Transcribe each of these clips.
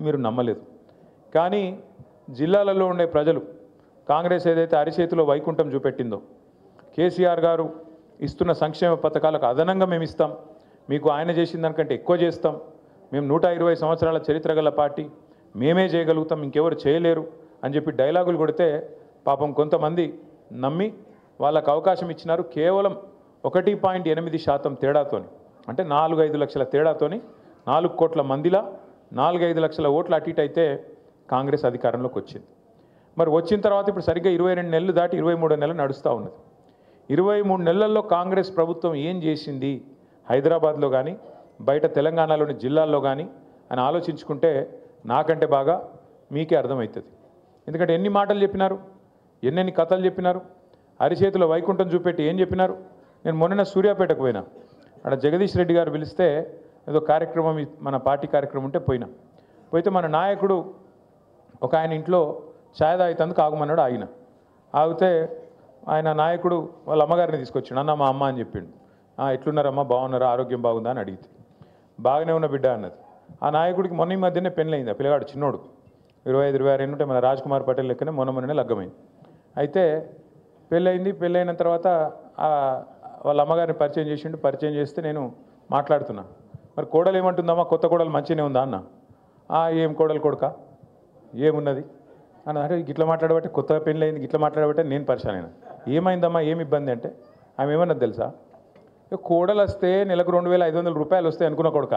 మీరు నమ్మలేదు. కానీ జిల్లాలలో ఉండే ప్రజలు కాంగ్రెస్ ఏదైతే అరిచేతిలో వైకుంఠం చూపెట్టిందో, కేసీఆర్ గారు ఇస్తున్న సంక్షేమ పథకాలకు అదనంగా మేము ఇస్తాం, మీకు ఆయన చేసిన దానికంటే ఎక్కువ చేస్తాం, మేము 120 సంవత్సరాల చరిత్ర గల పార్టీ, మేమే చేయగలుగుతాం, ఇంకెవరు చేయలేరు అని చెప్పి డైలాగులు కొడితే పాపం కొంతమంది నమ్మి వాళ్ళకు అవకాశం ఇచ్చినారు. కేవలం 1.8% తేడాతోని, అంటే 4-5 లక్షల తేడాతోని 4 కోట్ల మందిలా 4-5 లక్షల ఓట్లు అటు ఇటు అయితే కాంగ్రెస్ అధికారంలోకి వచ్చింది. మరి వచ్చిన తర్వాత ఇప్పుడు సరిగ్గా 22 నెలలు దాటి 23 నెలలు నడుస్తూ ఉన్నది. 23 నెలల్లో కాంగ్రెస్ ప్రభుత్వం ఏం చేసింది హైదరాబాద్లో కానీ బయట తెలంగాణలోని జిల్లాల్లో కానీ అని ఆలోచించుకుంటే నాకంటే బాగా మీకే అర్థమవుతుంది. ఎందుకంటే ఎన్ని మాటలు చెప్పినారు, ఎన్నెన్ని కథలు చెప్పినారు, అరిచేతిలో వైకుంఠం చూపెట్టి ఏం చెప్పినారు. నేను మొన్న సూర్యాపేటకు పోయినా, అక్కడ జగదీష్ రెడ్డి గారు పిలిస్తే ఏదో కార్యక్రమం, మన పార్టీ కార్యక్రమం ఉంటే పోయితే మన నాయకుడు ఒక ఆయన ఇంట్లో ఛాయ్ తాగుతందుకు ఆగమన్నాడు. ఆగితే ఆయన నాయకుడు వాళ్ళ అమ్మగారిని తీసుకొచ్చాడు. అన్న మా అమ్మ అని చెప్పిండు. ఎట్లున్నారమ్మా, బాగున్నారా, ఆరోగ్యం బాగుందా అని అడిగితే బాగానే ఉన్న బిడ్డ అన్నది. ఆ నాయకుడికి మొన్న ఈ మధ్యనే పెళ్ళయింది. ఆ పిల్లగాడు చిన్నోడు 25-26 ఉంటే మన రాజ్ కుమార్ పటేల్ లెక్కనే మొన్ననే లగ్గమైంది. అయితే పెళ్ళైన తర్వాత వాళ్ళ అమ్మగారిని పరిచయం చేసిండు. పరిచయం చేస్తే నేను మాట్లాడుతున్నా, మరి కోడలు ఏమంటుందమ్మా, కొత్త కోడలు మంచిగానే ఉందా అన్న. ఏం కోడలు కొడుక ఏమున్నది అన్న. అంటే గిట్లా మాట్లాడబట్టే, కొత్తగా పెళ్ళయింది గిట్లా మాట్లాడబట్టే నేను పరిచయం అయినా. ఏమైందమ్మా, ఏమి ఇబ్బంది అంటే ఆమె ఏమన్నది తెలుసా, కోడలు వస్తే నెలకు 2,500 రూపాయలు వస్తాయి అనుకున్న కొడుక,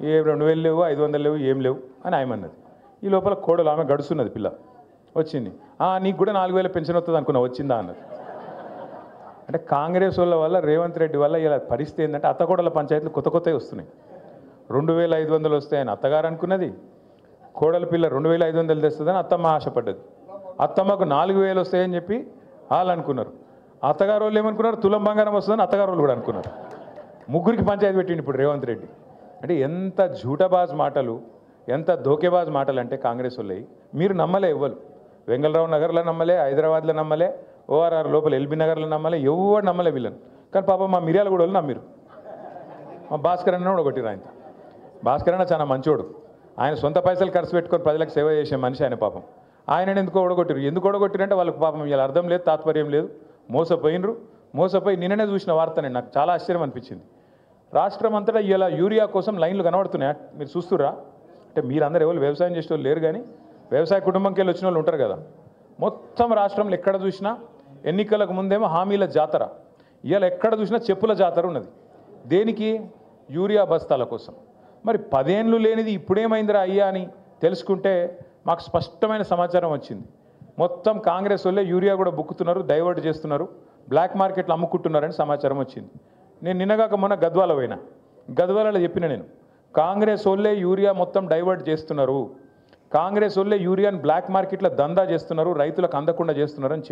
ఏ 2,000 లేవు, 500 లేవు, ఏం లేవు అని ఆయమన్నది. ఈ లోపల కోడలు ఆమె గడుస్తున్నది, పిల్ల వచ్చింది. నీకు కూడా 4,000 పెన్షన్ వస్తుంది అనుకున్నా, వచ్చిందా అన్నది. అంటే కాంగ్రెస్ వాళ్ళ వల్ల, రేవంత్ రెడ్డి వల్ల ఇలా పరిస్థితి ఏంటంటే అత్తకోడల పంచాయతీలు కొత్తవి వస్తున్నాయి. 2,500 వస్తాయని అత్తగారు అనుకున్నది, కోడల పిల్ల 2,500 తెస్తుందని అత్తమ్మ ఆశపడ్డది. అత్తమ్మకు 4,000 వస్తాయని చెప్పి వాళ్ళు అనుకున్నారు. అత్తగారు వాళ్ళు ఏమనుకున్నారు, తులం బంగారం వస్తుందని అత్తగారు వాళ్ళు కూడా అనుకున్నారు. ముగ్గురికి పంచాయతీ పెట్టిండు ఇప్పుడు రేవంత్ రెడ్డి. అంటే ఎంత జూటబాజ్ మాటలు, ఎంత ధోకేబాజ్ మాటలు అంటే కాంగ్రెస్ వాళ్ళవి. మీరు నమ్మలే, ఇవ్వరు. వెంగళరావు నగర్లో నమ్మలే, హైదరాబాద్లో నమ్మలే, ఓఆర్ఆర్ లోపల ఎల్బీ నగర్లో నమ్మలే, ఎవరు నమ్మలే వీళ్ళని. కానీ పాపం మా మిర్యాలగూడ వాళ్ళు నమ్మిరు. మా భాస్కర్ అన్న కూడా కొట్టిరు. భాస్కర్ అన్న చాలా మంచోడు, ఆయన సొంత పైసలు ఖర్చు పెట్టుకొని ప్రజలకు సేవ చేసే మనిషి ఆయన. పాపం ఆయన ఎందుకు ఓడగొట్టిరంటే వాళ్ళకి పాపం ఇలా అర్థం లేదు, తాత్పర్యం లేదు, మోసపోయి నిన్ననే చూసిన వార్త నాకు చాలా ఆశ్చర్యం అనిపించింది. రాష్ట్రం అంతటా ఇలా యూరియా కోసం లైన్లు కనబడుతున్నాయి, మీరు చూస్తుర్రా? అంటే మీరందరూ ఎవరు వ్యవసాయం చేసే వాళ్ళు లేరు, కానీ వ్యవసాయ కుటుంబంకి వెళ్ళి వచ్చిన వాళ్ళు ఉంటారు కదా. మొత్తం రాష్ట్రంలో ఎక్కడ చూసినా ఎన్నికలకు ముందేమో హామీల జాతర, ఇవాళ ఎక్కడ చూసినా చెప్పుల జాతర ఉన్నది. దేనికి? యూరియా బస్తాల కోసం. మరి 10 ఏళ్ళు లేనిది ఇప్పుడేమైందిరా అయ్యా అని తెలుసుకుంటే మాకు స్పష్టమైన సమాచారం వచ్చింది. మొత్తం కాంగ్రెస్ వాళ్ళే యూరియా కూడా బుక్కుతున్నారు, డైవర్ట్ చేస్తున్నారు, బ్లాక్ మార్కెట్లో అమ్ముకుంటున్నారని సమాచారం వచ్చింది. నేను నిన్నగాక మొన్న గద్వాలలో చెప్పిన, నేను కాంగ్రెస్ వాళ్ళే యూరియా మొత్తం డైవర్ట్ చేస్తున్నారు, కాంగ్రెస్ వాళ్ళే యూరియాని బ్లాక్ మార్కెట్లో దందా చేస్తున్నారు, రైతులకు అందకుండా చేస్తున్నారు అని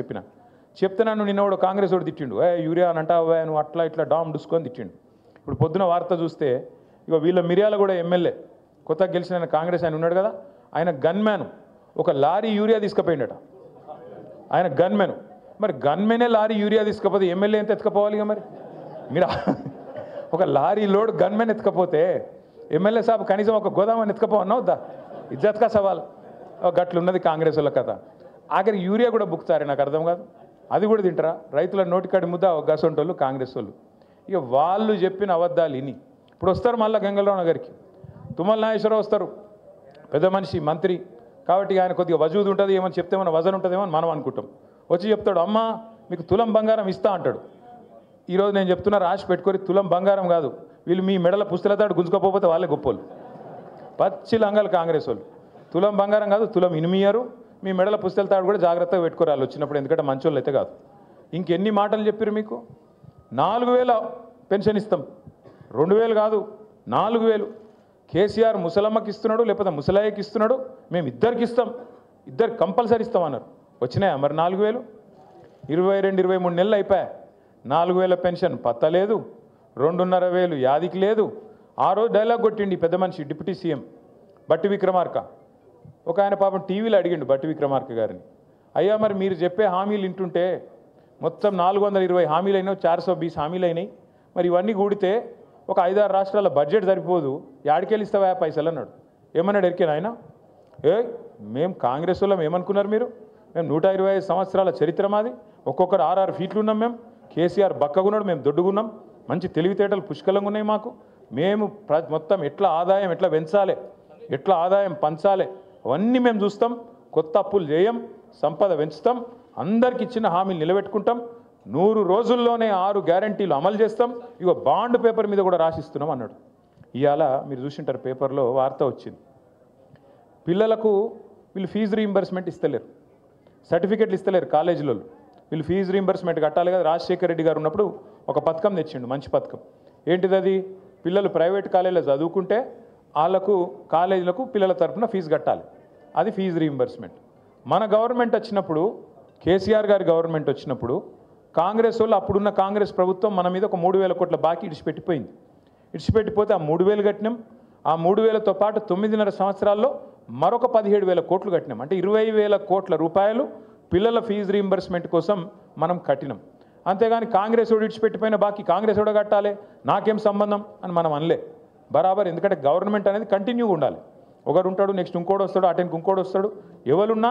చెప్తే నన్ను నిన్నవాడు కాంగ్రెస్ వాడు తిట్టిండు. యూరియా అని అంటావా నువ్వు, అట్లా ఇట్లా డామ్ డుసుకొని తిట్టిండు. ఇప్పుడు పొద్దున వార్త చూస్తే ఇక వీళ్ళ మిర్యాల కూడా ఎమ్మెల్యే కొత్తగా గెలిచిన కాంగ్రెస్ ఆయన ఉన్నాడు కదా, ఆయన గన్మ్యాన్ ఒక లారీ యూరియా తీసుకుపోయిండట. ఆయన గన్మెన్. మరి గన్మెనే లారీ యూరియా తీసుకపోతే ఎమ్మెల్యే ఎంత ఎత్తుకపోవాలి? ఇక మరి మీరు ఒక లారీ లోడ్ గన్మెన్ ఎత్తుకపోతే ఎమ్మెల్యే సాబ్ కనీసం ఒక గోదామని ఎత్తుకపోవన్నా వద్దా? ఇజ్జత్కా సవాల్. గట్లున్నది కాంగ్రెస్ వాళ్ళ కథ. ఆఖరికి యూరియా కూడా బుక్తారే, నాకు అర్థం కాదు. అది కూడా తింటారా? రైతుల నోటికాడి ముద్ద గసంటోళ్ళు కాంగ్రెస్ వాళ్ళు. ఇక వాళ్ళు చెప్పిన అబద్ధాలు ఇని ఇప్పుడు వస్తారు మళ్ళీ గంగలరావు నగర్కి, తుమ్మల నాగేశ్వరరావు వస్తారు, పెద్ద మనిషి మంత్రి కాబట్టి ఆయన కొద్దిగా వజూదు ఉంటుంది, ఏమని చెప్తే మన వజన్ ఉంటుందేమో అని మనం అనుకుంటాం. వచ్చి చెప్తాడు, అమ్మ మీకు తులం బంగారం ఇస్తా అంటాడు. ఈరోజు నేను చెప్తున్నా, రాసి పెట్టుకొని తులం బంగారం కాదు, వీళ్ళు మీ మెడల పుస్తలతాడు గుంజుకోపోతే వాళ్ళే గొప్పలు. పచ్చి లంగాలు కాంగ్రెస్ వాళ్ళు. తులం బంగారం కాదు, తులం ఇనిమియారు, మీ మెడల పుస్తలతాడు కూడా జాగ్రత్తగా పెట్టుకోరు వాళ్ళు వచ్చినప్పుడు, ఎందుకంటే మంచోళ్ళు అయితే కాదు. ఇంకెన్ని మాటలు చెప్పారు మీకు? 4,000 పెన్షన్ ఇస్తాం, 2,000 కాదు 4,000. కేసీఆర్ ముసలమ్మకి ఇస్తున్నాడు, లేకపోతే ముసలాయికి ఇస్తున్నాడు, మేము ఇద్దరికి ఇస్తాం, ఇద్దరు కంపల్సరీ ఇస్తామన్నారు. వచ్చినాయా మరి 4,000? 22-23 నెలలు అయిపోయాయి, 4,000 పెన్షన్ పత్తలేదు, 2,500 యాదికి లేదు. ఆ రోజు డైలాగ్ కొట్టిండి పెద్ద మనిషి డిప్యూటీ సీఎం బట్టి విక్రమార్క. ఒక ఆయన పాపం టీవీలో అడిగిండు బట్టి విక్రమార్క గారిని, అయ్యా మరి మీరు చెప్పే హామీలు వింటుంటే మొత్తం 420 హామీలు అయినాయి, 420 హామీలు అయినాయి, మరి ఇవన్నీ కూడితే ఒక 5-6 రాష్ట్రాల బడ్జెట్ సరిపోదు, యాడికెళ్ళి ఇస్తావా పైసలు అన్నాడు. ఏమన్నాడు ఎరికేనా ఆయన? మేము కాంగ్రెస్ వాళ్ళం ఏమనుకున్నారు మీరు? మేము 125 సంవత్సరాల చరిత్ర మాది, ఒక్కొక్కరు 6 ఫీట్లు ఉన్నాం మేము. కేసీఆర్ బక్కగున్నాడు, మేము దొడ్డుగున్నాం, మంచి తెలివితేటలు పుష్కలంగా ఉన్నాయి మాకు. మేము మొత్తం ఎట్లా ఆదాయం ఎట్లా పెంచాలి, ఎట్లా ఆదాయం పంచాలి అవన్నీ మేము చూస్తాం. కొత్త అప్పులు చేయం, సంపద పెంచుతాం, అందరికి ఇచ్చిన హామీలు నిలబెట్టుకుంటాం, 100 రోజుల్లోనే 6 గ్యారంటీలు అమలు చేస్తాం, ఇగో బాండ్ పేపర్ మీద కూడా రాసిస్తున్నాం అన్నాడు. ఇవాళ మీరు చూసింటారు పేపర్లో వార్త వచ్చింది, పిల్లలకు వీళ్ళు ఫీజు రీయింబర్స్మెంట్ ఇస్తలేరు, సర్టిఫికెట్లు ఇస్తలేరు కాలేజీలో. వీళ్ళు ఫీజు రీయింబర్స్మెంట్ కట్టాలి కదా. రాజశేఖర రెడ్డి గారు ఉన్నప్పుడు ఒక పథకం తెచ్చిండు, మంచి పథకం. ఏంటిది అది? పిల్లలు ప్రైవేట్ కాలేజీలో చదువుకుంటే వాళ్ళకు కాలేజీలకు పిల్లల తరఫున ఫీజు కట్టాలి, అది ఫీజు రీయింబర్స్మెంట్. మన గవర్నమెంట్ వచ్చినప్పుడు, కేసీఆర్ గారి గవర్నమెంట్ వచ్చినప్పుడు కాంగ్రెస్ వాళ్ళు, అప్పుడున్న కాంగ్రెస్ ప్రభుత్వం మన మీద ఒక 3,000 కోట్ల బాకీ ఇడిచిపెట్టిపోయింది. ఇడిచిపెట్టిపోతే ఆ 3,000 కట్టినాం. ఆ 3,000తో పాటు 9.5 సంవత్సరాల్లో మరొక 17,000 కోట్లు కట్టినాం. అంటే 20,000 కోట్ల రూపాయలు పిల్లల ఫీజు రీయింబర్స్మెంట్ కోసం మనం కట్టినాం. అంతేగాని కాంగ్రెస్ వాడు ఇడిచిపెట్టిపోయిన బాకీ కాంగ్రెస్ వాడు కట్టాలి, నాకేం సంబంధం అని మనం అనలే. బరాబర్. ఎందుకంటే గవర్నమెంట్ అనేది కంటిన్యూగా ఉండాలి. ఒకరు ఉంటాడు, నెక్స్ట్ ఇంకోటి వస్తాడు, అటెండ్కి ఇంకోటి వస్తాడు. ఎవరున్నా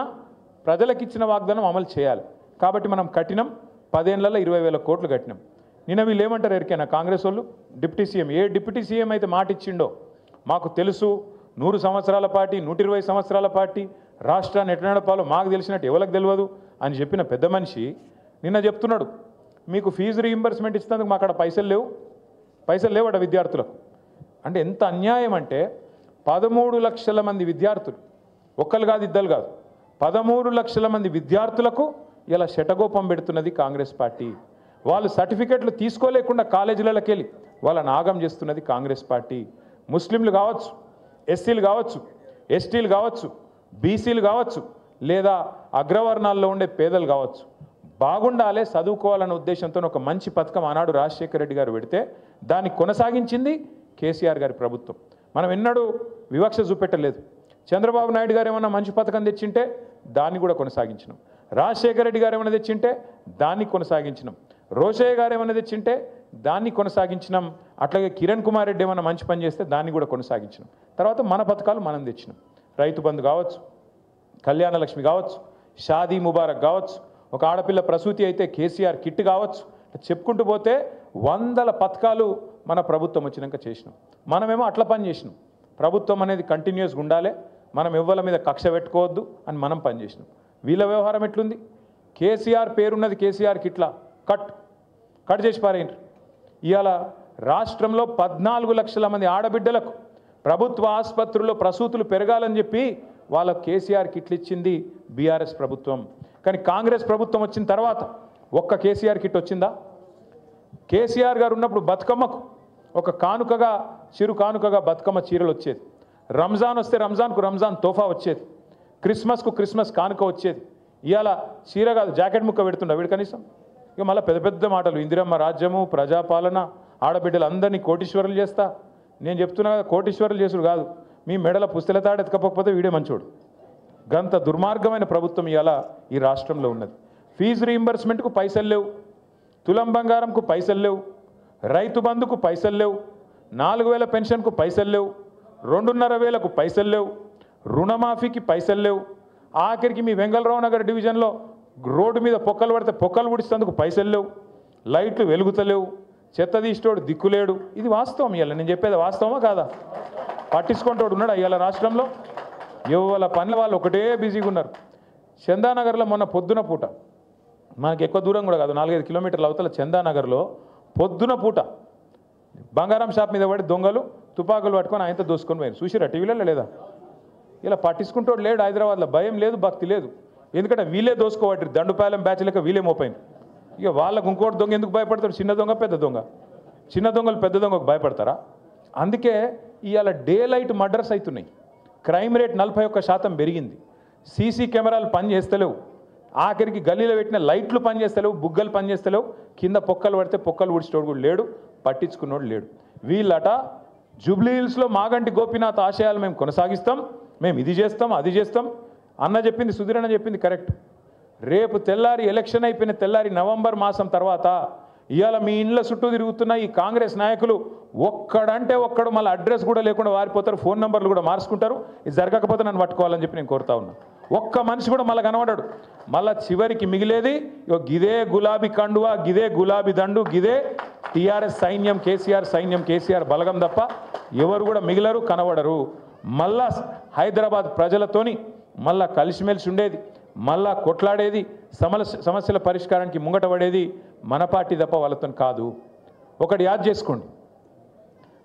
ప్రజలకు ఇచ్చిన వాగ్దానం అమలు చేయాలి. కాబట్టి మనం కట్టినాం, 10 ఏళ్లలో 20,000 కోట్లు కట్టినాం. నిన్న వీళ్ళు ఏమంటారు ఎరికైనా కాంగ్రెస్ వాళ్ళు? డిప్యూటీ సీఎం, ఏ డిప్యూటీ సీఎం అయితే మాట ఇచ్చిండో మాకు తెలుసు, 100 సంవత్సరాల పార్టీ, 120 సంవత్సరాల పార్టీ, రాష్ట్రాన్ని ఎట్లా నడపాలో మాకు తెలిసినట్టు ఎవరికి తెలియదు అని చెప్పిన పెద్ద మనిషి నిన్న చెప్తున్నాడు, మీకు ఫీజు రీయింబర్స్మెంట్ ఇచ్చినందుకు మా అక్కడ పైసలు లేవట విద్యార్థులకు. అంటే ఎంత అన్యాయం అంటే 13 లక్షల మంది విద్యార్థులు, ఒక్కరు కాదు ఇద్దరు కాదు, 13 లక్షల మంది విద్యార్థులకు ఇలా శటగోపం పెడుతున్నది కాంగ్రెస్ పార్టీ. వాళ్ళు సర్టిఫికెట్లు తీసుకోలేకుండా కాలేజీలకి వెళ్ళి వాళ్ళని ఆగం చేస్తున్నది కాంగ్రెస్ పార్టీ. ముస్లింలు కావచ్చు, ఎస్సీలు కావచ్చు, ఎస్టీలు కావచ్చు, బీసీలు కావచ్చు, లేదా అగ్రవర్ణాల్లో ఉండే పేదలు కావచ్చు, బాగుండాలి, చదువుకోవాలనే ఉద్దేశంతో ఒక మంచి పథకం ఆనాడు రాజశేఖర రెడ్డి గారు పెడితే దాన్ని కొనసాగించింది కేసీఆర్ గారి ప్రభుత్వం. మనం ఎన్నడూ వివక్ష చూపెట్టలేదు. చంద్రబాబు నాయుడు గారు ఏమన్నా మంచి పథకం తెచ్చింటే దాన్ని కూడా కొనసాగించినాం. రాజశేఖర రెడ్డి గారు ఏమైనా తెచ్చింటే దాన్ని కొనసాగించినాం. రోషయ్య గారు ఏమైనా తెచ్చింటే దాన్ని కొనసాగించినాం. అట్లాగే కిరణ్ కుమార్ రెడ్డి ఏమైనా మంచి పని చేస్తే దాన్ని కూడా కొనసాగించినాం. తర్వాత మన పథకాలు మనం తెచ్చినాం. రైతు బంధు కావచ్చు, కళ్యాణ లక్ష్మి కావచ్చు, షాదీ ముబారక్ కావచ్చు, ఒక ఆడపిల్ల ప్రసూతి అయితే కేసీఆర్ కిట్ కావచ్చు, చెప్పుకుంటూ పోతే వందల పథకాలు మన ప్రభుత్వం వచ్చినాక చేసినాం. మనమేమో అట్లా పని చేసినాం. ప్రభుత్వం అనేది కంటిన్యూస్గా ఉండాలి, మనం ఎవ్వల మీద కక్ష పెట్టుకోవద్దు అని మనం పని చేసినాం. వీళ్ళ వ్యవహారం ఎట్లుంది? కేసీఆర్ పేరున్నది, కేసీఆర్ కిట్లా కట్ చేసి పారేయండి. ఇవాళ రాష్ట్రంలో 14 లక్షల మంది ఆడబిడ్డలకు ప్రభుత్వ ఆసుపత్రుల్లో ప్రసూతులు పెరగాలని చెప్పి వాళ్ళ కేసీఆర్ కిట్లు ఇచ్చింది బీఆర్ఎస్ ప్రభుత్వం. కానీ కాంగ్రెస్ ప్రభుత్వం వచ్చిన తర్వాత ఒక్క కేసీఆర్ కిట్ వచ్చిందా? కేసీఆర్ గారు ఉన్నప్పుడు బతుకమ్మకు ఒక కానుకగా, చిరు కానుకగా బతుకమ్మ చీరలు వచ్చేది. రంజాన్ వస్తే రంజాన్కు రంజాన్ తోఫా వచ్చేది. క్రిస్మస్కు క్రిస్మస్ కానుక వచ్చేది. ఇవాళ చీర కాదు, జాకెట్ ముక్క పెడుతుండ వీడు కనీసం. ఇక మళ్ళీ పెద్ద పెద్ద మాటలు, ఇందిరమ్మ రాజ్యము, ప్రజాపాలన, ఆడబిడ్డలు అందరినీ కోటీశ్వరులు చేస్తా. నేను చెప్తున్నా కదా, కోటీశ్వరులు చేసుడు కాదు, మీ మెడల పుస్తల తాడు ఎత్తుకపోకపోతే వీడే మంచోడు. గంత దుర్మార్గమైన ప్రభుత్వం ఇవాళ ఈ రాష్ట్రంలో ఉన్నది. ఫీజు రీయింబర్స్మెంట్కు పైసలు లేవు, తులం బంగారంకు పైసలు లేవు, రైతు బంధుకు పైసలు లేవు, 4,000 పెన్షన్కు పైసలు లేవు, 2,500కు పైసలు లేవు, రుణమాఫీకి పైసలు లేవు. ఆఖరికి మీ వెంగళరావు నగర్ డివిజన్లో రోడ్డు మీద పొక్కలు పడితే పొక్కలు ఉడిస్తేందుకు పైసలు లేవు, లైట్లు వెలుగుతలేవు, చెత్త తీసేటోడు దిక్కులేడు. ఇది వాస్తవం. ఇవాళ నేను చెప్పేది వాస్తవమా కాదా? పట్టించుకుంటోడు ఉన్నాడు ఇవాళ రాష్ట్రంలో? ఎవరి పనుల వాళ్ళు ఒకటే బిజీగా ఉన్నారు. చందానగర్లో మొన్న పొద్దున పూట, మనకి ఎక్కువ దూరం కూడా కాదు, 4-5 కిలోమీటర్ల అవతల చందానగర్లో పొద్దున పూట బంగారం షాప్ మీద పడి దొంగలు తుపాకులు పట్టుకొని ఆయనతో దోసుకొని పోయారు. చూసిరా టీవీలలో లేదా? ఇలా పట్టించుకుంటోడు లేడు హైదరాబాద్లో. భయం లేదు, భక్తి లేదు. ఎందుకంటే వీళ్ళే దోసుకోవట్రు, దండుపాలెం బ్యాచ్ లెక్క వీళ్ళే మోపోయింది. ఇక వాళ్ళకు ఇంకోటి దొంగ ఎందుకు భయపడతాడు? చిన్న దొంగ పెద్ద దొంగ. చిన్న దొంగలు పెద్ద దొంగకు భయపడతారా? అందుకే ఇవాళ డే లైట్ మర్డర్స్ అవుతున్నాయి. క్రైమ్ రేట్ 41% పెరిగింది. సీసీ కెమెరాలు పనిచేస్తలేవు. ఆఖరికి గల్లీలో పెట్టిన లైట్లు పనిచేస్తలేవు, బుగ్గలు పనిచేస్తలేవు. కింద పొక్కలు పడితే పొక్కలు ఊడ్చేటోడు కూడా లేడు, పట్టించుకున్నోడు లేడు. వీళ్ళట జూబ్లీ హిల్స్లో మాగంటి గోపీనాథ్ ఆశయాలు మేము కొనసాగిస్తాం, మేము ఇది చేస్తాం, అది చేస్తాం అన్న చెప్పింది, సుధీరన్న చెప్పింది కరెక్ట్. రేపు తెల్లారి ఎలక్షన్ అయిపోయిన తెల్లారి నవంబర్ మాసం తర్వాత ఇవాళ మీ ఇండ్ల చుట్టూ తిరుగుతున్న ఈ కాంగ్రెస్ నాయకులు ఒక్కడంటే ఒక్కడు మళ్ళీ అడ్రస్ కూడా లేకుండా వారిపోతారు, ఫోన్ నెంబర్లు కూడా మార్చుకుంటారు. ఇది జరగకపోతే నన్ను పట్టుకోవాలని చెప్పి నేను కోరుతా ఉన్నా. ఒక్క మనిషి కూడా మళ్ళీ కనబడాడు. మళ్ళీ చివరికి మిగిలేది గిదే గులాబీ కండువా, గిదే గులాబీ దండు, గిదే టీఆర్ఎస్ సైన్యం, కేసీఆర్ సైన్యం, కేసీఆర్ బలగం తప్ప ఎవరు కూడా మిగిలరు, కనబడరు. మళ్ళా హైదరాబాద్ ప్రజలతోని మళ్ళా కలిసిమెలిసి ఉండేది, మళ్ళా కొట్లాడేది, సమస్యల పరిష్కారానికి ముంగట పడేది మన పార్టీ తప్ప వాళ్ళతో కాదు. ఒకటి యాద్ చేసుకోండి,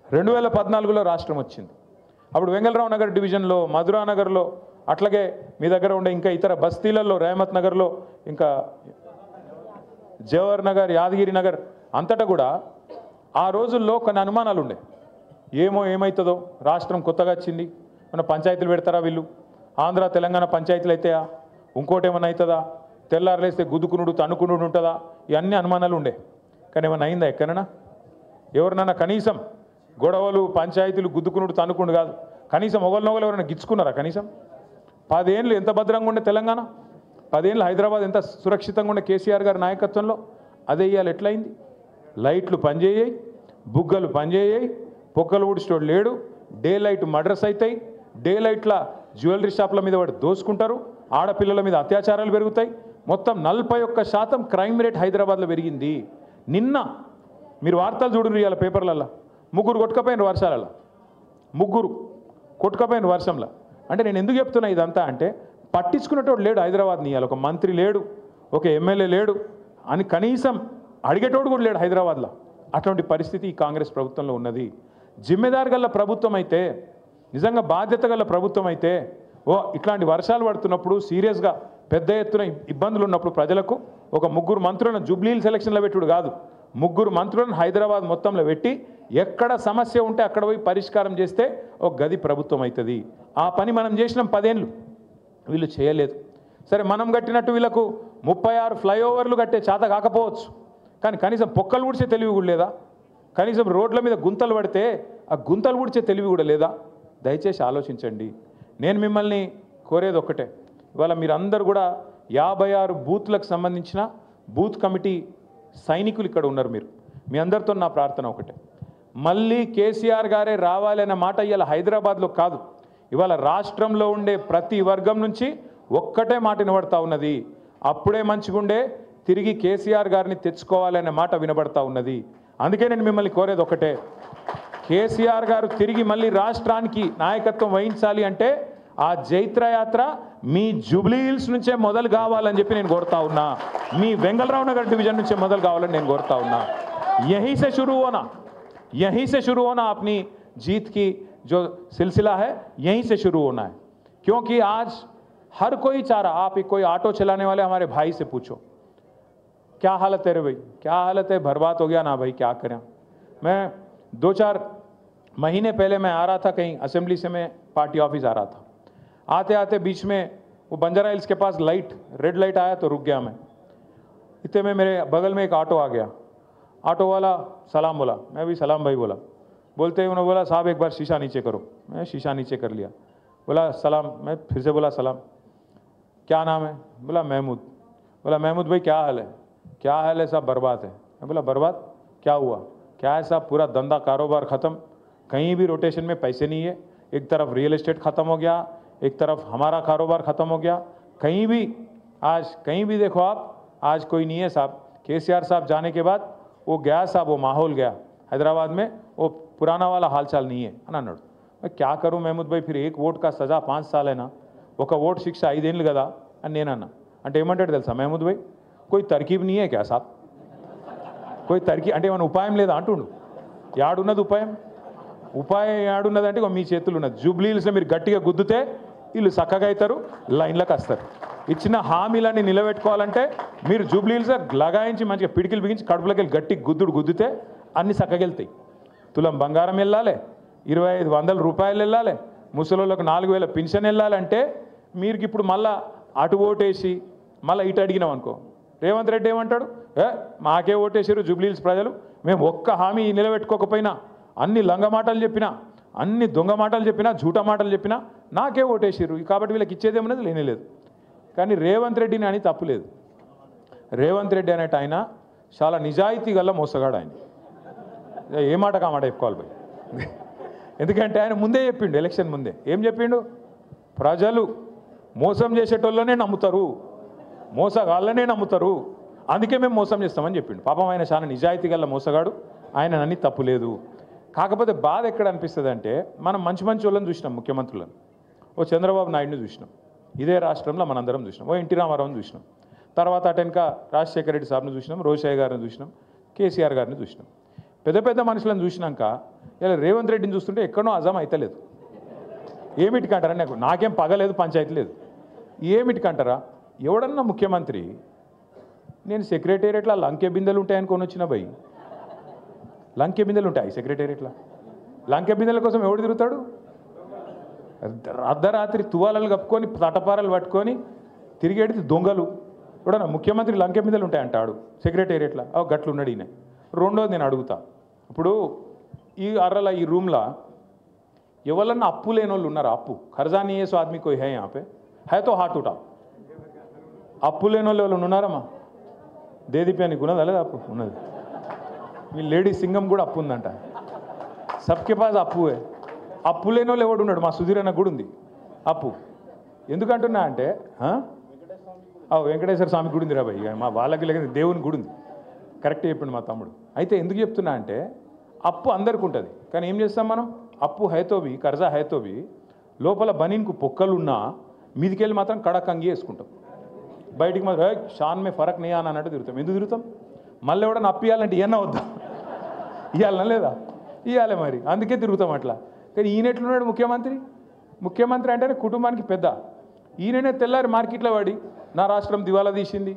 2014లో రాష్ట్రం వచ్చింది. అప్పుడు వెంగళరావు నగర్ డివిజన్లో, మధురానగర్లో, అట్లాగే మీ దగ్గర ఉండే ఇంకా ఇతర బస్తీలలో, రేమత్ నగర్లో, ఇంకా జవహర్ నగర్, యాదగిరి నగర్ అంతటా కూడా ఆ రోజుల్లో కొన్ని అనుమానాలు ఉండే. ఏమవుతుందో, రాష్ట్రం కొత్తగా వచ్చింది, మన పంచాయతీలు పెడతారా వీళ్ళు, ఆంధ్ర తెలంగాణ పంచాయతీలు అయితాయా, ఇంకోటి ఏమన్నా అవుతుందా, తెల్లారులేస్తే గుద్దుకునుడు తన్నుకునుడు ఉంటుందా, ఇవన్నీ అనుమానాలు ఉండే. కానీ ఏమన్నా అయిందా ఎక్కడైనా? ఎవరినన్నా కనీసం గొడవలు, పంచాయతీలు, గుద్దుకునుడు తన్నుకునుడు కాదు, కనీసం ఒకరినొకరు ఎవరైనా గిచ్చుకున్నారా? కనీసం 10 ఏళ్ళు ఎంత భద్రంగా ఉండే తెలంగాణ, 10 ఏళ్ళు హైదరాబాద్ ఎంత సురక్షితంగా ఉండే కేసీఆర్ గారి నాయకత్వంలో, అదే ఇవాళ ఎట్లయింది? లైట్లు పనిచేయాయి, బుగ్గలు పనిచేయాయి, పొక్కలు ఊడిచేటోడు లేడు, డే లైట్ మర్డర్స్ అవుతాయి, డే లైట్ల జ్యువెలరీ షాపుల మీద వాడు దోసుకుంటారు, ఆడపిల్లల మీద అత్యాచారాలు పెరుగుతాయి. మొత్తం 41% క్రైమ్ రేట్ హైదరాబాద్లో పెరిగింది. నిన్న మీరు వార్తలు చూడండి, ఇవాళ పేపర్లలో 3 కొట్టుకపోయిన వర్షాలలో, 3 కొట్టుకపోయిన వర్షంలో. అంటే నేను ఎందుకు చెప్తున్నా ఇదంతా అంటే, పట్టించుకునేటోడు లేడు హైదరాబాద్ని. ఇవాళ ఒక మంత్రి లేడు, ఒక ఎమ్మెల్యే లేడు అని కనీసం అడిగేటోడు కూడా లేడు హైదరాబాద్లో. అటువంటి పరిస్థితి ఈ కాంగ్రెస్ ప్రభుత్వంలో ఉన్నది. జిమ్మెదారు గల ప్రభుత్వం అయితే, నిజంగా బాధ్యత గల ప్రభుత్వం అయితే, ఇట్లాంటి వర్షాలు పడుతున్నప్పుడు సీరియస్గా పెద్ద ఎత్తున ఇబ్బందులు ఉన్నప్పుడు ప్రజలకు ఒక 3 మంత్రులను జూబ్లీహిల్స్ ఎలక్షన్లో పెట్టుడు కాదు, 3 మంత్రులను హైదరాబాద్ మొత్తంలో పెట్టి ఎక్కడ సమస్య ఉంటే అక్కడ పోయి పరిష్కారం చేస్తే ఒక గది ప్రభుత్వం అవుతుంది. ఆ పని మనం చేసినాం 10 ఏళ్ళు, వీళ్ళు చేయలేదు. సరే, మనం కట్టినట్టు వీళ్ళకు 36 ఫ్లైఓవర్లు కట్టే చేత కాకపోవచ్చు, కానీ కనీసం పొక్కలు ఊడ్చే తెలివి కూడా లేదా? కనీసం రోడ్ల మీద గుంతలు పడితే ఆ గుంతలు ఊడ్చే తెలివి కూడా లేదా? దయచేసి ఆలోచించండి. నేను మిమ్మల్ని కోరేది ఒక్కటే, ఇవాళ మీరందరూ కూడా 56 బూత్లకు సంబంధించిన బూత్ కమిటీ సైనికులు ఇక్కడ ఉన్నారు. మీ అందరితో నా ప్రార్థన ఒకటే, మళ్ళీ కేసీఆర్ గారే రావాలనే మాట ఇవాళ హైదరాబాద్లో కాదు, ఇవాళ రాష్ట్రంలో ఉండే ప్రతి వర్గం నుంచి ఒక్కటే మాట వినబడతా ఉన్నది. అప్పుడే మంచిగుండే, తిరిగి కేసీఆర్ గారిని తెచ్చుకోవాలనే మాట వినబడతా ఉన్నది. అందుకే నేను మిమ్మల్ని కోరేది ఒకటే, కేసీఆర్ గారు తిరిగి మళ్ళీ రాష్ట్రానికి నాయకత్వం వహించాలి అంటే ఆ జైత్రయాత్ర మీ జూబ్లీహిల్స్ నుంచే మొదలు కావాలని చెప్పి నేను కోరుతా ఉన్నా. మీ వెంగళరావు నగర్ డివిజన్ నుంచే మొదలు కావాలని నేను కోరుతా ఉన్నా. यहीं से शुरू होना अपनी जीत की जो सिलसिला है, यहीं से शुरू होना है. क्योंकि आज हर कोई चाह रहा, आप कोई ऑटो चलाने वाले हमारे भाई से पूछो, क्या हालत है रे भाई, क्या हालत है, बर्बाद हो गया ना भाई, क्या करें. मैं 2-4 महीने पहले मैं आ रहा था कहीं असेंबली से, मैं पार्टी ऑफिस आ रहा था. आते आते बीच में वो बंजारा हिल्स के पास रेड लाइट आया तो रुक गया मैं. इतने में मेरे बगल में एक ऑटो आ गया. ऑटो वाला सलाम बोला, मैं भी सलाम भाई बोला. बोलते ही उन्होंने बोला, साहब एक बार शीशा नीचे करो. मैं शीशा नीचे कर लिया. बोला सलाम, मैं फिर से बोला सलाम. क्या नाम है? बोला महमूद. बोला महमूद भाई क्या हाल है? क्या हाल है साहब? बर्बाद है. मैं बोला बर्बाद क्या हुआ? क्या है साहब? पूरा धंधा कारोबार ख़त्म, कहीं भी रोटेशन में पैसे नहीं है. एक तरफ रियल एस्टेट ख़त्म हो गया, एक तरफ हमारा कारोबार ख़त्म हो गया. कहीं भी देखो आप, आज कोई नहीं है साहब. केसीआर साहब जाने के बाद वो गया साहब, वो माहौल गया हैदराबाद में, वो पुराना वाला हालचाल नहीं है అని అన్నాడు. क्या करूं महमूद भाई, फिर एक वोट का सजा 5 साल है ना, ఒక ఓట్ శిక్ష 5 ఏళ్ళు కదా అని నేనన్నా. అంటే ఏమంటాడు తెలుసా महमूद भाई, कोई तरकीब नहीं है क्या साहब, कोई तरकीब అంటే ఏమైనా ఉపాయం లేదా అంటుండు. యాడున్నది ఉపాయం? ఉపాయం యాడున్నదంటే మీ చేతులు ఉన్నది. జూబ్లీహిల్స్లో మీరు గట్టిగా గుద్దుతే వీళ్ళు చక్కగా అవుతారు, లైన్లకు వస్తారు. ఇచ్చిన హామీలన్నీ నిలబెట్టుకోవాలంటే మీరు జూబ్లీహిల్స్లో లగాయించి మంచిగా పిడికిలు బిగించి కడుపులోకి వెళ్ళి గట్టి గుద్దుతే అన్ని చక్కగా వెళ్తాయి. తులం బంగారం వెళ్ళాలి, 2500 రూపాయలు వెళ్ళాలి, ముసలోళ్ళకు 4000 పెన్షన్ వెళ్ళాలంటే మీరు ఇప్పుడు మళ్ళా అటు ఓటేసి మళ్ళీ ఇటు అడిగినాం అనుకో, రేవంత్ రెడ్డి ఏమంటాడు, మాకే ఓటేసారు జూబ్లీహిల్స్ ప్రజలు, మేము ఒక్క హామీ నిలబెట్టుకోకపోయినా, అన్ని లంగ మాటలు చెప్పినా, అన్ని దొంగ మాటలు చెప్పినా, జూటా మాటలు చెప్పినా నాకే ఓటేసారు, కాబట్టి వీళ్ళకి ఇచ్చేదేమన్నది లేనేలేదు. కానీ రేవంత్ రెడ్డిని అని తప్పులేదు. రేవంత్ రెడ్డి అనేట ఆయన చాలా నిజాయితీ గల మోసగాడు ఆయన. ఏ మాట కా మాట చెప్పుకోవాలి పోయి. ఎందుకంటే ఆయన ముందే చెప్పిండు, ఎలక్షన్ ముందే ఏం చెప్పిండు, ప్రజలు మోసం చేసేటోళ్ళనే నమ్ముతారు, మోసగాళ్ళనే నమ్ముతారు, అందుకే మేము మోసం చేస్తామని చెప్పిండు. పాపం ఆయన చాలా నిజాయితీ గల మోసగాడు, ఆయన అన్ని తప్పు లేదు. కాకపోతే బాధ ఎక్కడ అనిపిస్తుంది అంటే, మనం మంచి మంచి వాళ్ళని చూసినాం, ముఖ్యమంత్రులను. ఓ చంద్రబాబు నాయుడుని చూసినాం, ఇదే రాష్ట్రంలో మనందరం చూసినాం. ఓ ఎన్టీ రామారావుని చూసినాం, తర్వాత అటెనక రాజశేఖర రెడ్డి సార్ని చూసినాం, రోషయ్య గారిని చూసినాం, కేసీఆర్ గారిని చూసినాం. పెద్ద పెద్ద మనుషులను చూసినాక ఇలా రేవంత్ రెడ్డిని చూస్తుంటే ఎక్కడో అజం అవుతలేదు. ఏమిటికంటారా, నాకేం పగలేదు, పంచాయతీ లేదు, ఏమిటికంటారా? ఎవడన్నా ముఖ్యమంత్రి నేను సెక్రటేరియట్లో లంకె బిందెలు ఉంటాయని కొని వచ్చిన భయ్, లంకె బిందెలు ఉంటాయి సెక్రటేరియట్లో. లంకె బిందెల కోసం ఎవడు తిరుగుతాడు? అర్ధరాత్రి తువాలలు కప్పుకొని తటపారలు పట్టుకొని తిరిగేది దొంగలు. ఎవడన్నా ముఖ్యమంత్రి లంకె బిందెలు ఉంటాయంటాడు సెక్రటేరియట్లో? గట్లు ఉన్నాడు ఈయన. రెండోది నేను అడుగుతా, ఇప్పుడు ఈ అర్రల ఈ రూమ్లో ఎవరన్నా అప్పు లేని వాళ్ళు ఉన్నారా? అప్పు ఖర్జా नहीं है सो आदमी कोई है यहाँ पे, है तो हाथ उठाओ. అప్పు లేని వాళ్ళు ఎవరు ఉన్నారమ్మా? దేదీప్యానికి ఉన్నదా లేదా? అప్పు ఉన్నది. మీ లేడీ సింగం కూడా అప్పు ఉందంట. సబ్కే పాస్ అప్పువే. అప్పు లేని వాళ్ళు ఎవడు ఉన్నాడు? మా సుధీర్ అన్న కూడా ఉంది అప్పు. ఎందుకంటున్నా అంటే వెంకటేశ్వర స్వామి గుడి ఉంది రా భయ్, మా వాళ్ళకి లేక దేవుని గుడి ఉంది. కరెక్ట్ చెప్పిండు మా తమ్ముడు. అయితే ఎందుకు చెప్తున్నా అంటే, అప్పు అందరికి ఉంటుంది, కానీ ఏం చేస్తాం మనం? అప్పు హైతోవి, కర్జా హైతోవి, లోపల బనీన్కు పొక్కలున్నా మీదికెళ్ళి మాత్రం కడక్ అంగి వేసుకుంటాం, బయటికి మాత్రం షాన్ మే ఫరక్ నీ అని అన్నట్టు తిరుగుతాం. ఎందుకు తిరుగుతాం? మళ్ళీ ఎవడన్నా అప్పు ఇవ్వాలంటే ఇవన్నా వద్దా? ఇవ్వాలన్నా లేదా? ఇవ్వాలి మరి, అందుకే తిరుగుతాం అట్లా. కానీ ఈయన ఎట్లున్నాడు ముఖ్యమంత్రి? ముఖ్యమంత్రి అంటేనే కుటుంబానికి పెద్ద. ఈయననే తెల్లారి మార్కెట్లో పడి నా రాష్ట్రం దివాలా తీసింది,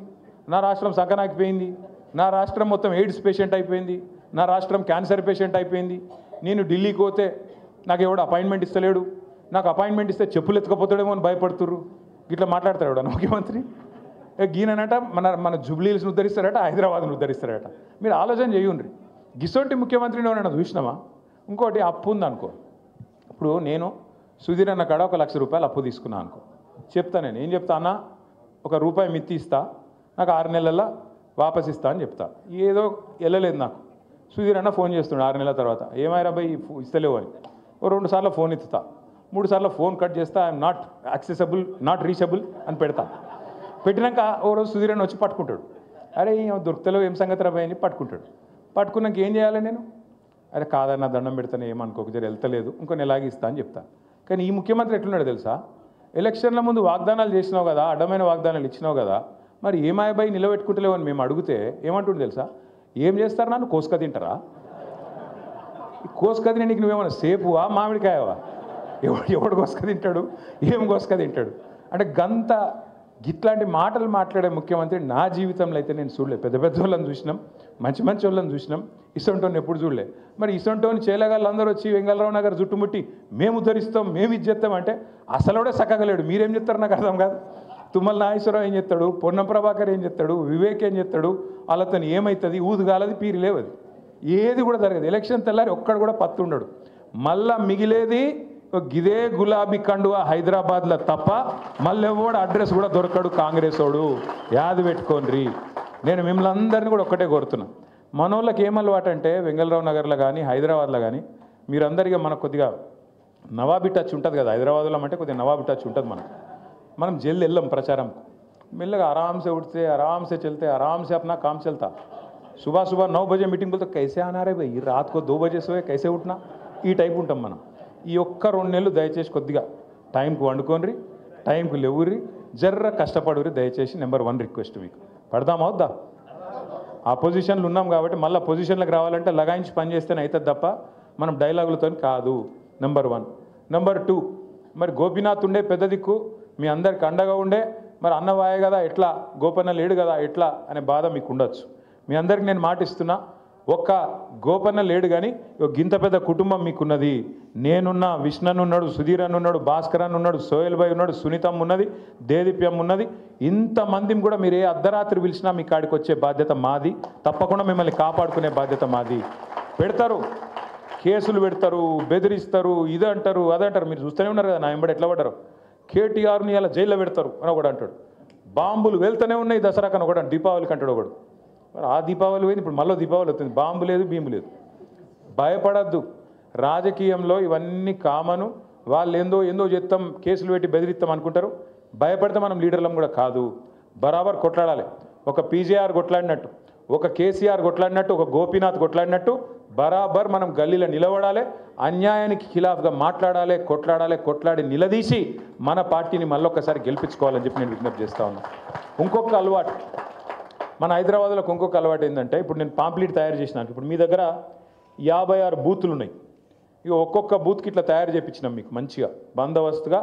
నా రాష్ట్రం సగనాకిపోయింది, నా రాష్ట్రం మొత్తం ఎయిడ్స్ పేషెంట్ అయిపోయింది, నా రాష్ట్రం క్యాన్సర్ పేషెంట్ అయిపోయింది, నేను ఢిల్లీకి పోతే నాకు ఎవడు అపాయింట్మెంట్ ఇస్తలేడు, నాకు అపాయింట్మెంట్ ఇస్తే చెప్పులు ఎత్తుకపోతాడేమో అని భయపడుతుర్రు, ఇట్లా మాట్లాడతాడు ఎవడన్నా ముఖ్యమంత్రి? గీననట మన జూబ్లీహిల్స్ని ఉద్ధరిస్తారట, హైదరాబాద్ను ఉద్ధరిస్తారట. మీరు ఆలోచన చేయండి. గిసొంటి ముఖ్యమంత్రిని ఎవరైనా చూసినామా? ఇంకోటి అప్పు ఉందనుకో, ఇప్పుడు నేను సుధీర్ అన్న కాడ 1 లక్ష రూపాయలు అప్పు తీసుకున్నాను అనుకో, చెప్తా నేను ఏం చెప్తా అన్న, ₹1 మిత్తి ఇస్తా, నాకు 6 నెలల్లో వాపస్ ఇస్తా అని చెప్తా. ఏదో వెళ్ళలేదు నాకు. సుధీర్ అన్న ఫోన్ చేస్తుండే 6 నెలల తర్వాత, ఏమైనా భయ్ ఇస్తలేవు అని. 2 సార్లు ఫోన్ ఎత్తుతా, 3 సార్లు ఫోన్ కట్ చేస్తా, I'm not accessible, not reachable అని పెడతా. పెట్టినాక ఓ రోజు సుధీర్ అన్న వచ్చి పట్టుకుంటాడు, అరే దొరుకుతలేవు ఏం సంగతి రా భయ్ అని పట్టుకుంటాడు. పట్టుకున్నాక ఏం చేయాలి నేను? అరే కాదన్న దండం పెడతాను, ఏమనుకోక జర వెళ్తలేదు, ఇంకో నెలాగి ఇస్తా అని చెప్తా. కానీ ఈ ముఖ్యమంత్రి ఎట్లున్నాడు తెలుసా? ఎలక్షన్ల ముందు వాగ్దానాలు చేసినావు కదా, అడ్డమైన వాగ్దానాలు ఇచ్చినావు కదా, మరి ఏమాయబాయి నిలబెట్టుకుంటలేవు అని మేము అడిగితే ఏమంటుండే తెలుసా? ఏం చేస్తారు, నన్ను కోసుక తింటారా? కోసుక తిని నీకు నువ్వేమన్నా సేపువా మామిడికాయవా? ఎవడు కోసుక తింటాడు? ఏం కోసుక తింటాడు? అంటే గంత గిట్లాంటి మాటలు మాట్లాడే ముఖ్యమంత్రి నా జీవితంలో అయితే నేను చూడలేదు. పెద్ద పెద్ద వాళ్ళని చూసినాం, మంచి మంచి వాళ్ళని చూసినాం, ఇసొంటోని ఎప్పుడు చూడలే. మరి ఇసొంటోని చేయలేగాళ్ళు అందరూ వచ్చి వెంగళరావు నగర్ చుట్టుముట్టి మేము ఉద్ధరిస్తాం, మేము ఇది చేస్తాం అంటే అసలుడే సక్కగలేడు. మీరేం చెప్తారు నాకు అర్థం కాదు. తుమ్మల నాగేశ్వరరావు ఏం చెప్తాడు, పొన్నం ప్రభాకర్ ఏం చెప్తాడు, వివేక్ ఏం చెప్తాడు, వాళ్ళతో ఏమవుతుంది, ఊదుగాలది పీరి లేవది, ఏది కూడా జరగదు. ఎలక్షన్ తెల్లారి ఒక్కడు కూడా పత్తు ఉండడు. మళ్ళా మిగిలేది గిదే గులాబీ కండువా హైదరాబాద్లో తప్ప మళ్ళీ ఎవడు అడ్రస్ కూడా దొరకడు కాంగ్రెస్ వాడు. యాది పెట్టుకోండి. నేను మిమ్మల్ని అందరినీ కూడా ఒక్కటే కోరుతున్నా, మనోళ్ళకి ఏమలవాటు అంటే వెంగళరావు నగర్లో కానీ హైదరాబాద్లో కానీ మీరందరిగా మనకు కొద్దిగా నవాబీ టచ్ ఉంటుంది కదా, హైదరాబాద్లో అంటే కొద్దిగా నవాబీ టచ్ ఉంటుంది మనకు. మనం జల్ది వెళ్ళాం ప్రచారంకు, మెల్లగా आराम से उठते आराम से चलते आराम से अपना काम चलता. सुबह सुबह 9 बजे मीटिंग बोलते कैसे आना रे भाई, रात को 2 बजे सोए कैसे उठना, ఈ టైప్ ఉంటాం మనం. ఈ ఒక్క 2 నెలలు దయచేసి కొద్దిగా టైంకు వండుకోండి, టైంకు లేవుర్రి, జర్ర కష్టపడుర్రి దయచేసి. నెంబర్ 1 రిక్వెస్ట్ మీకు. పడదామా వద్దా? ఆ పొజిషన్లు ఉన్నాం కాబట్టి మళ్ళీ పొజిషన్లకు రావాలంటే లగాయించి పని చేస్తేనే అవుతుంది తప్ప మనం డైలాగులతో కాదు. నెంబర్ 1. నెంబర్ 2, మరి గోపీనాథ్ ఉండే పెద్ద దిక్కు, మీ అందరికి అండగా ఉండే, మరి అన్నవాయే కదా ఎట్లా, గోపన్న లేడు కదా ఎట్లా అనే బాధ మీకు ఉండొచ్చు. మీ అందరికి నేను మాటిస్తున్నా, ఒక్క గోపన్న లేడు కానీ గింత పెద్ద కుటుంబం మీకున్నది. నేనున్నా, విష్ణన్ ఉన్నాడు, సుధీర్ అన్న ఉన్నాడు, భాస్కర్ అన్న ఉన్నాడు, సోయల్ భాయ్ ఉన్నాడు, సునీతమ్మ ఉన్నది, దేదీప్యం ఉన్నది. ఇంతమందిని కూడా మీరు ఏ అర్ధరాత్రి పిలిచినా మీ కాడికి వచ్చే బాధ్యత మాది. తప్పకుండా మిమ్మల్ని కాపాడుకునే బాధ్యత మాది. పెడతారు, కేసులు పెడతారు, బెదిరిస్తారు, ఇది అంటారు, అదంటారు. మీరు చూస్తూనే ఉన్నారు కదా నా వెంబడి ఎట్లా పడ్డారు. కేటీఆర్ని అలా జైల్లో పెడతారు అని ఒకడు అంటాడు, బాంబులు వెళ్తూనే ఉన్నాయి దసరాకని ఒకడు, దీపావళికి అంటాడు ఒకడు. ఆ దీపావళి పోయింది, ఇప్పుడు మళ్ళీ దీపావళి వస్తుంది, బాంబు లేదు భీము లేదు. భయపడద్దు, రాజకీయంలో ఇవన్నీ కామను. వాళ్ళు ఏందో చేస్తాం, కేసులు పెట్టి బెదిరిస్తాం అనుకుంటారు. భయపడితే మనం లీడర్లం కూడా కాదు. బరాబర్ కొట్లాడాలి. ఒక పీజేఆర్ కొట్లాడినట్టు, ఒక కేసీఆర్ కొట్లాడినట్టు, ఒక గోపీనాథ్ కొట్లాడినట్టు బరాబర్ మనం గల్లీలో నిలబడాలి. అన్యాయానికి ఖిలాఫ్గా మాట్లాడాలి, కొట్లాడి నిలదీసి మన పార్టీని మళ్ళొక్కసారి గెలిపించుకోవాలని చెప్పి నేను విజ్ఞప్తి చేస్తా ఉన్నాను. ఇంకొక అలవాటు మన హైదరాబాద్లో, ఇంకొక అలవాటు ఏంటంటే, ఇప్పుడు నేను పాంప్లెట్ తయారు చేసినాను. ఇప్పుడు మీ దగ్గర 56 బూతులు ఉన్నాయి. ఇక ఒక్కొక్క బూత్కి ఇట్లా తయారు చేయించినాం మీకు మంచిగా బందోబస్తుగా.